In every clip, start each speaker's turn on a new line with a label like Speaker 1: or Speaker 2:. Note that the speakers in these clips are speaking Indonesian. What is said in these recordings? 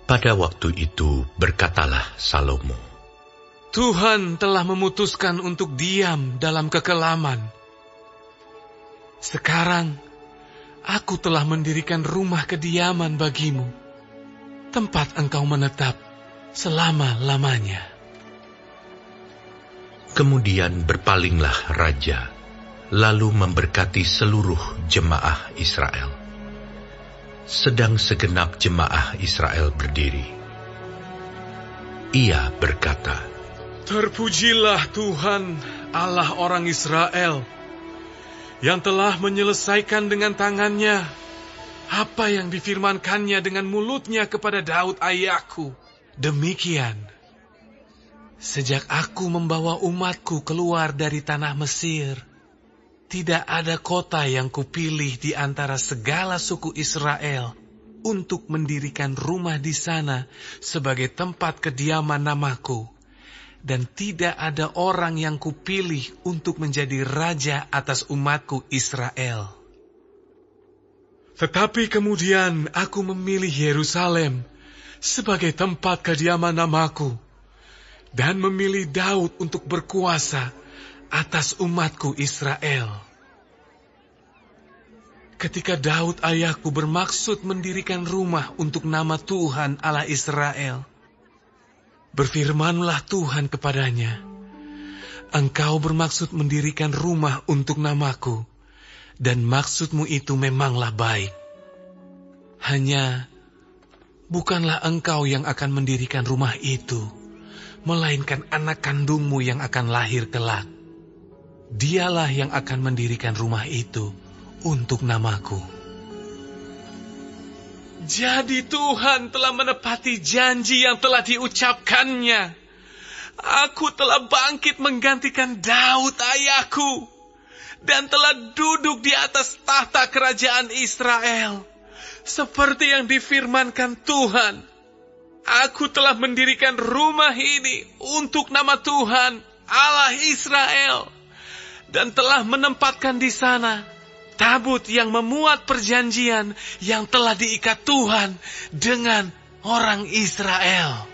Speaker 1: Pada waktu itu berkatalah Salomo,
Speaker 2: Tuhan telah memutuskan untuk diam dalam kekelaman. Sekarang, aku telah mendirikan rumah kediaman bagimu, tempat engkau menetap selama-lamanya.
Speaker 1: Kemudian berpalinglah raja, lalu memberkati seluruh jemaah Israel. Sedang segenap jemaah Israel berdiri, ia berkata,
Speaker 2: Terpujilah Tuhan Allah orang Israel, yang telah menyelesaikan dengan tangannya apa yang difirmankannya dengan mulutnya kepada Daud ayahku. Demikian, sejak aku membawa umatku keluar dari tanah Mesir, tidak ada kota yang kupilih di antara segala suku Israel untuk mendirikan rumah di sana sebagai tempat kediaman namaku. Dan tidak ada orang yang kupilih untuk menjadi raja atas umatku Israel. Tetapi kemudian aku memilih Yerusalem sebagai tempat kediaman namaku, dan memilih Daud untuk berkuasa atas umatku Israel. Ketika Daud ayahku bermaksud mendirikan rumah untuk nama Tuhan Allah Israel, berfirmanlah Tuhan kepadanya, Engkau bermaksud mendirikan rumah untuk namaku, dan maksudmu itu memanglah baik. Hanya, bukanlah engkau yang akan mendirikan rumah itu, melainkan anak kandungmu yang akan lahir kelak. Dialah yang akan mendirikan rumah itu untuk namaku. Jadi Tuhan telah menepati janji yang telah diucapkannya. Aku telah bangkit menggantikan Daud ayahku, dan telah duduk di atas tahta kerajaan Israel, seperti yang difirmankan Tuhan. Aku telah mendirikan rumah ini untuk nama Tuhan Allah Israel, dan telah menempatkan di sana tabut yang memuat perjanjian yang telah diikat Tuhan dengan orang Israel.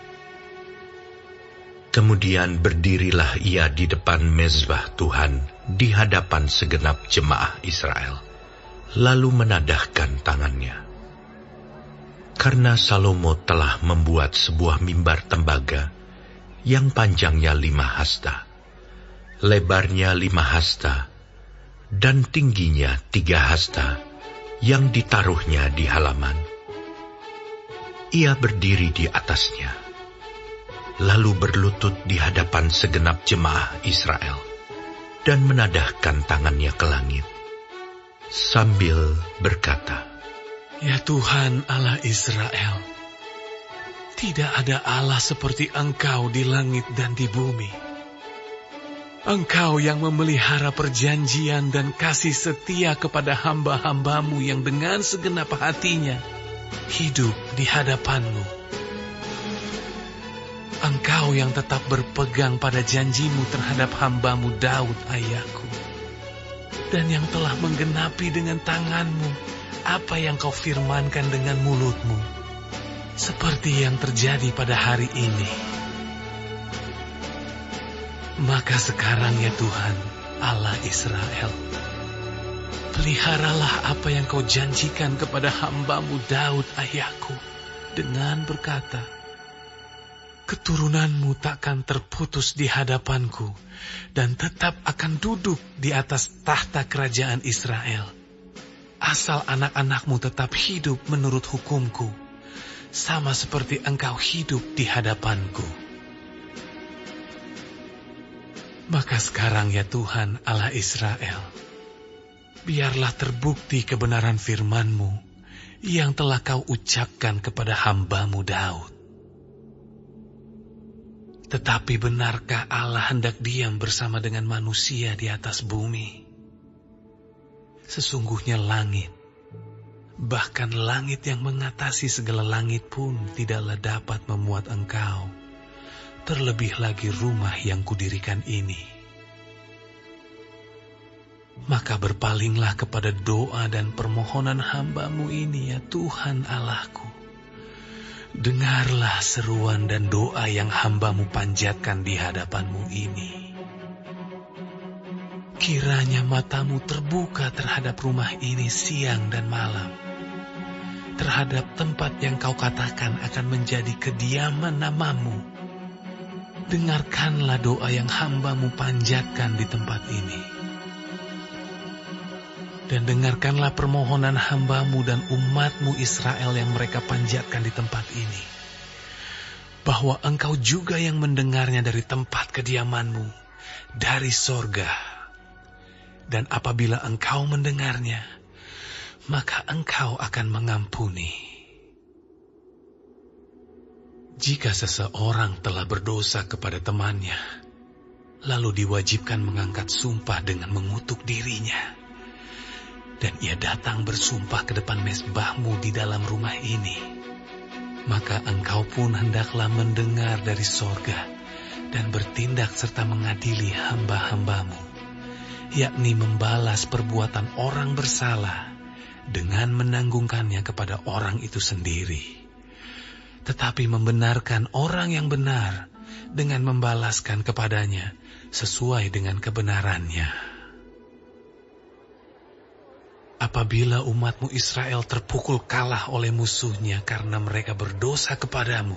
Speaker 1: Kemudian berdirilah ia di depan mezbah Tuhan di hadapan segenap jemaah Israel, lalu menadahkan tangannya. Karena Salomo telah membuat sebuah mimbar tembaga yang panjangnya 5 hasta, lebarnya 5 hasta, dan tingginya 3 hasta, yang ditaruhnya di halaman. Ia berdiri di atasnya, lalu berlutut di hadapan segenap jemaah Israel, dan menadahkan tangannya ke langit, sambil berkata,
Speaker 2: Ya Tuhan Allah Israel, tidak ada Allah seperti Engkau di langit dan di bumi. Engkau yang memelihara perjanjian dan kasih setia kepada hamba-hambamu yang dengan segenap hatinya hidup di hadapan-Mu. Engkau yang tetap berpegang pada janji-Mu terhadap hamba-Mu Daud ayahku, dan yang telah menggenapi dengan tangan-Mu apa yang Kau firmankan dengan mulut-Mu, seperti yang terjadi pada hari ini. Maka sekarang ya Tuhan Allah Israel, peliharalah apa yang Kau janjikan kepada hamba-Mu Daud ayahku, dengan berkata, keturunan-Mu takkan terputus di hadapanku, dan tetap akan duduk di atas tahta kerajaan Israel, asal anak-anak-Mu tetap hidup menurut hukum-Ku, sama seperti Engkau hidup di hadapan-Ku. Maka sekarang ya Tuhan Allah Israel, biarlah terbukti kebenaran firman-Mu yang telah Kau ucapkan kepada hamba-Mu Daud. Tetapi benarkah Allah hendak diam bersama dengan manusia di atas bumi? Sesungguhnya langit, bahkan langit yang mengatasi segala langit pun tidaklah dapat memuat Engkau, terlebih lagi rumah yang kudirikan ini. Maka berpalinglah kepada doa dan permohonan hamba-Mu ini ya Tuhan Allahku,
Speaker 3: dengarlah seruan dan doa yang hamba-Mu panjatkan di hadapan-Mu ini. Kiranya mata-Mu terbuka terhadap rumah ini siang dan malam, terhadap tempat yang Kau katakan akan menjadi kediaman nama-Mu. Dengarkanlah doa yang hamba-Mu panjatkan di tempat ini. Dan dengarkanlah permohonan hamba-Mu dan umat-Mu Israel yang mereka panjatkan di tempat ini, bahwa Engkau juga yang mendengarnya dari tempat kediaman-Mu, dari sorga. Dan apabila Engkau mendengarnya, maka Engkau akan mengampuni. Jika seseorang telah berdosa kepada temannya, lalu diwajibkan mengangkat sumpah dengan mengutuk dirinya, dan ia datang bersumpah ke depan mezbah-Mu di dalam rumah ini, maka Engkau pun hendaklah mendengar dari sorga dan bertindak serta mengadili hamba-hamba-Mu, yakni membalas perbuatan orang bersalah dengan menanggungkannya kepada orang itu sendiri, tetapi membenarkan orang yang benar dengan membalaskan kepadanya sesuai dengan kebenarannya. Apabila umat-Mu Israel terpukul kalah oleh musuhnya karena mereka berdosa kepadamu,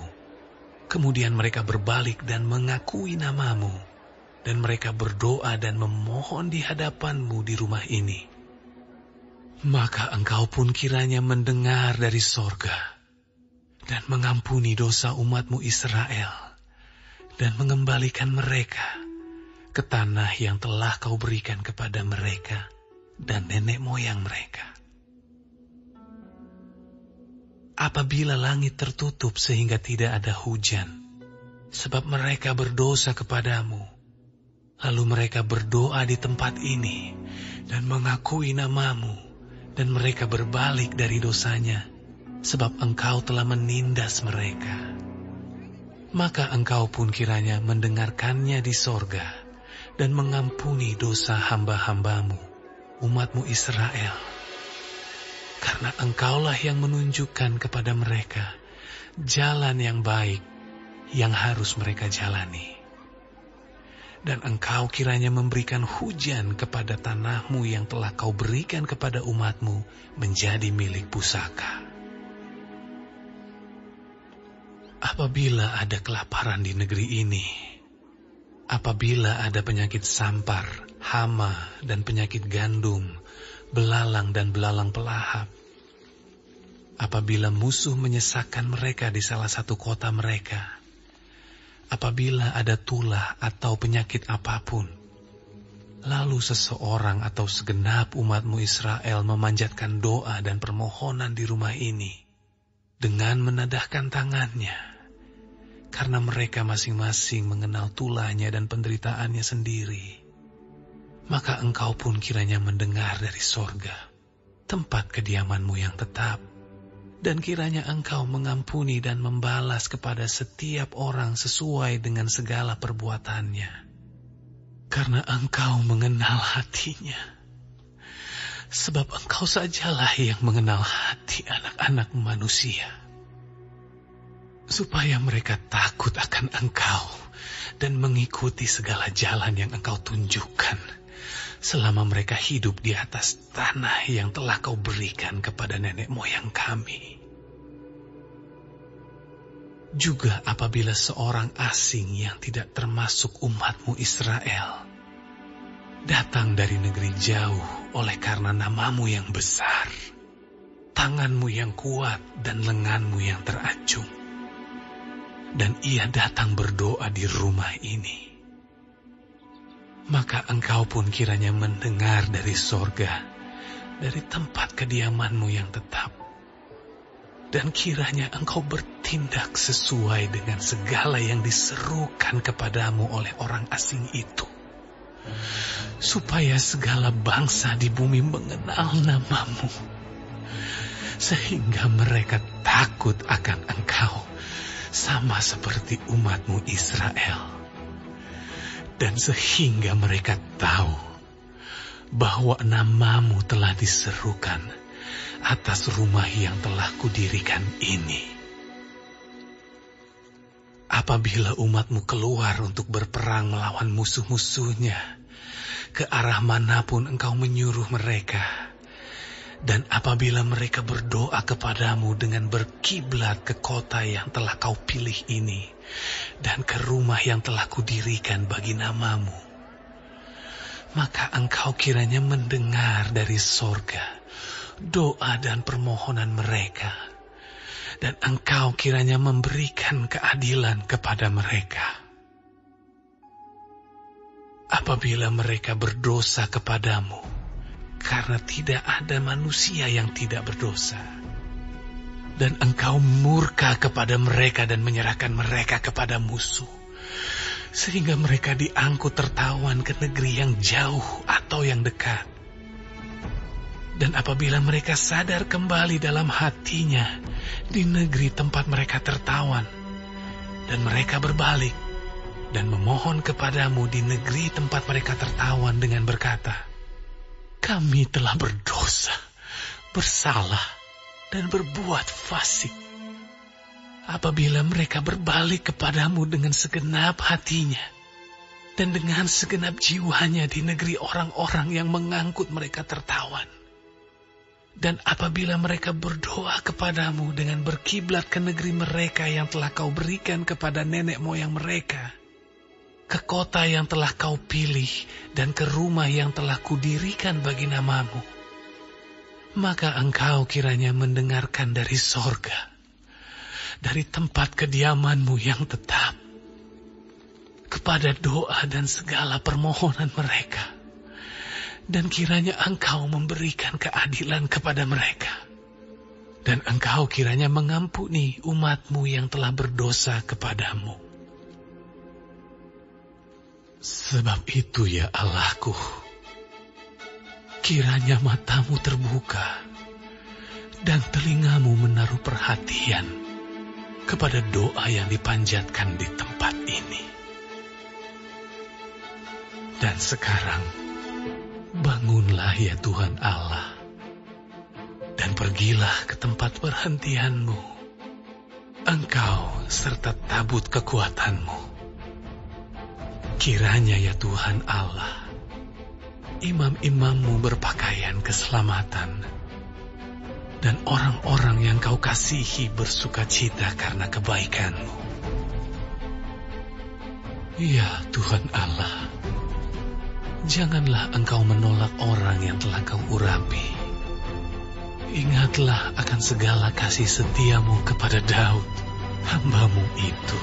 Speaker 3: kemudian mereka berbalik dan mengakui nama-Mu, dan mereka berdoa dan memohon di hadapan-Mu di rumah ini, maka Engkau pun kiranya mendengar dari sorga dan mengampuni dosa umat-Mu Israel dan mengembalikan mereka ke tanah yang telah Kau berikan kepada mereka dan nenek moyang mereka. Apabila langit tertutup sehingga tidak ada hujan, sebab mereka berdosa kepadamu, lalu mereka berdoa di tempat ini dan mengakui nama-Mu, dan mereka berbalik dari dosanya, sebab Engkau telah menindas mereka, maka Engkau pun kiranya mendengarkannya di sorga dan mengampuni dosa hamba-hamba-Mu, umat-Mu Israel, karena Engkaulah yang menunjukkan kepada mereka jalan yang baik yang harus mereka jalani. Dan Engkau kiranya memberikan hujan kepada tanah-Mu yang telah Kau berikan kepada umat-Mu menjadi milik pusaka. Apabila ada kelaparan di negeri ini, apabila ada penyakit sampar, hama, dan penyakit gandum, belalang dan belalang pelahap, apabila musuh menyesakkan mereka di salah satu kota mereka, apabila ada tulah atau penyakit apapun, lalu seseorang atau segenap umat-Mu Israel memanjatkan doa dan permohonan di rumah ini dengan menadahkan tangannya, karena mereka masing-masing mengenal tulahnya dan penderitaannya sendiri, maka Engkau pun kiranya mendengar dari sorga, tempat kediaman-Mu yang tetap, dan kiranya Engkau mengampuni dan membalas kepada setiap orang sesuai dengan segala perbuatannya, karena Engkau mengenal hatinya, sebab Engkau sajalah yang mengenal hati anak-anak manusia, supaya mereka takut akan Engkau dan mengikuti segala jalan yang Engkau tunjukkan selama mereka hidup di atas tanah yang telah Kau berikan kepada nenek moyang kami. Juga apabila seorang asing yang tidak termasuk umat-Mu Israel datang dari negeri jauh oleh karena nama-Mu yang besar, tangan-Mu yang kuat dan lengan-Mu yang teracung, dan ia datang berdoa di rumah ini, maka Engkau pun kiranya mendengar dari sorga, dari tempat kediaman-Mu yang tetap, dan kiranya Engkau bertindak sesuai dengan segala yang diserukan kepadamu oleh orang asing itu, supaya segala bangsa di bumi mengenal nama-Mu, sehingga mereka takut akan Engkau, sama seperti umat-Mu Israel. Dan sehingga mereka tahu bahwa nama-Mu telah diserukan atas rumah yang telah kudirikan ini. apabila umat-Mu keluar untuk berperang melawan musuh-musuhnya, ke arah manapun Engkau menyuruh mereka, dan apabila mereka berdoa kepadamu dengan berkiblat ke kota yang telah Kau pilih ini, dan ke rumah yang telah Kudirikan bagi nama-Mu, maka Engkau kiranya mendengar dari sorga doa dan permohonan mereka, dan Engkau kiranya memberikan keadilan kepada mereka. Apabila mereka berdosa kepadamu, karena tidak ada manusia yang tidak berdosa, dan Engkau murka kepada mereka dan menyerahkan mereka kepada musuh, sehingga mereka diangkut tertawan ke negeri yang jauh atau yang dekat. Dan apabila mereka sadar kembali dalam hatinya di negeri tempat mereka tertawan, dan mereka berbalik dan memohon kepadamu di negeri tempat mereka tertawan dengan berkata, kami telah berdosa, bersalah, dan berbuat fasik. Apabila mereka berbalik kepadamu dengan segenap hatinya, dan dengan segenap jiwanya di negeri orang-orang yang mengangkut mereka tertawan, dan apabila mereka berdoa kepadamu dengan berkiblat ke negeri mereka yang telah Kau berikan kepada nenek moyang mereka, ke kota yang telah Kau pilih, dan ke rumah yang telah Kudirikan bagi nama-Mu, maka Engkau kiranya mendengarkan dari sorga, dari tempat kediaman-Mu yang tetap, kepada doa dan segala permohonan mereka, dan kiranya Engkau memberikan keadilan kepada mereka, dan Engkau kiranya mengampuni umat-Mu yang telah berdosa kepadamu. Sebab itu ya Allahku, kiranya mata-Mu terbuka dan telinga-Mu menaruh perhatian kepada doa yang dipanjatkan di tempat ini. Dan sekarang, bangunlah ya Tuhan Allah, dan pergilah ke tempat perhentian-Mu, Engkau serta tabut kekuatan-Mu. Kiranya ya Tuhan Allah, imam-imam-Mu berpakaian keselamatan, dan orang-orang yang Kau kasihi bersukacita karena kebaikan-Mu. Ya Tuhan Allah, janganlah Engkau menolak orang yang telah Kau urapi. Ingatlah akan segala kasih setia-Mu kepada Daud, hamba-Mu itu.